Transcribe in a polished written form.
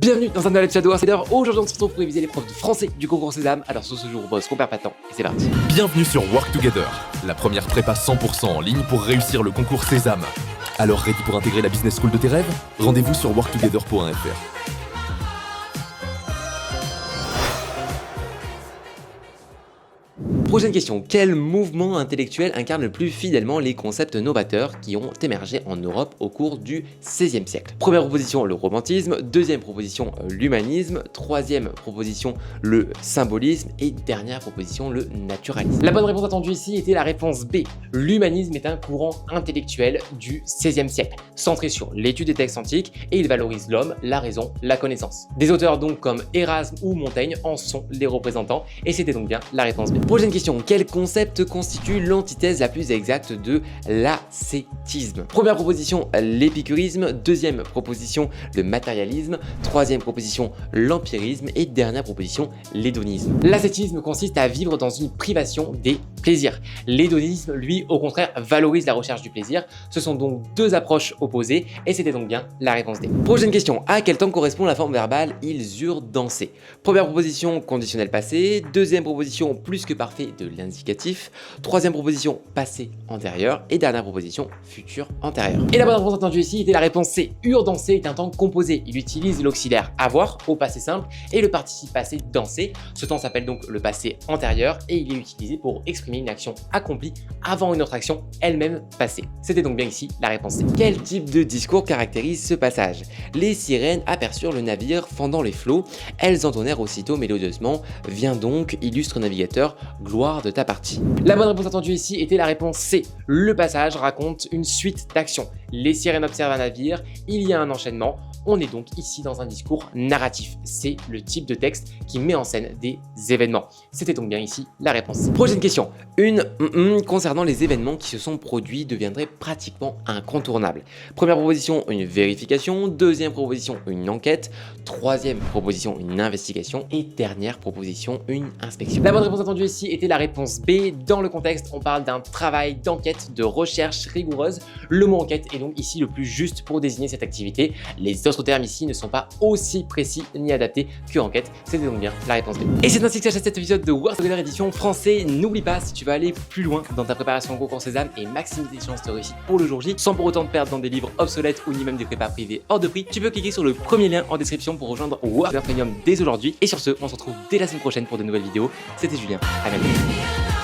Bienvenue dans un nouvel épisode de Worktugether. Aujourd'hui on se retrouve pour réviser les profs de français du concours Sésame. Alors sur ce jour on bosse, qu'on perd pas de temps et c'est parti. Bienvenue sur Worktugether, la première prépa 100% en ligne pour réussir le concours Sésame. Alors ready pour intégrer la business school de tes rêves? Rendez-vous sur worktogether.fr. Prochaine question, quel mouvement intellectuel incarne le plus fidèlement les concepts novateurs qui ont émergé en Europe au cours du XVIe siècle? Première proposition, le romantisme. Deuxième proposition, l'humanisme. Troisième proposition, le symbolisme. Et dernière proposition, le naturalisme. La bonne réponse attendue ici était la réponse B. L'humanisme est un courant intellectuel du XVIe siècle, centré sur l'étude des textes antiques et il valorise l'homme, la raison, la connaissance. Des auteurs donc comme Erasme ou Montaigne en sont les représentants et c'était donc bien la réponse B. Prochaine question, quel concept constitue l'antithèse la plus exacte de l'ascétisme? Première proposition, l'épicurisme. Deuxième proposition, le matérialisme. Troisième proposition, l'empirisme. Et dernière proposition, l'hédonisme. L'ascétisme consiste à vivre dans une privation des plaisirs. L'hédonisme, lui, au contraire, valorise la recherche du plaisir. Ce sont donc deux approches opposées et c'était donc bien la réponse D. Prochaine question, à quel temps correspond la forme verbale « ils eurent dansé » Première proposition, conditionnel passé. Deuxième proposition, plus que parfait de l'indicatif. Troisième proposition, passé antérieur. Et dernière proposition, futur antérieur. Et la bonne réponse attendue ici était la réponse C. Eurent dansé est un temps composé. Il utilise l'auxiliaire avoir au passé simple et le participe passé danser. Ce temps s'appelle donc le passé antérieur et il est utilisé pour exprimer une action accomplie avant une autre action elle-même passée. C'était donc bien ici la réponse C. Quel type de discours caractérise ce passage? Les sirènes aperçurent le navire fendant les flots. Elles entonnèrent aussitôt mélodieusement. Viens donc, illustre navigateur, gloire de ta partie. La bonne réponse attendue ici était la réponse C. Le passage raconte une suite d'actions. Les sirènes observent un navire, il y a un enchaînement. On est donc ici dans un discours narratif. C'est le type de texte qui met en scène des événements. C'était donc bien ici la réponse C. Prochaine question. Une concernant les événements qui se sont produits deviendrait pratiquement incontournable. Première proposition, une vérification. Deuxième proposition, une enquête. Troisième proposition, une investigation. Et dernière proposition, une inspection. La bonne réponse attendue ici était la réponse B. Dans le contexte, on parle d'un travail d'enquête, de recherche rigoureuse. Le mot enquête est donc ici le plus juste pour désigner cette activité. Les autres termes ici ne sont pas aussi précis ni adaptés que enquête. C'était donc bien la réponse B. Et c'est ainsi que s'achève cet épisode de Worktugether édition français. N'oublie pas, si tu veux aller plus loin dans ta préparation au concours Sésame et maximiser tes chances de réussite pour le jour J, sans pour autant te perdre dans des livres obsolètes ou ni même des prépas privés hors de prix, tu peux cliquer sur le premier lien en description pour rejoindre Worktugether Premium dès aujourd'hui. Et sur ce, on se retrouve dès la semaine prochaine pour de nouvelles vidéos. C'était Julien, à bientôt.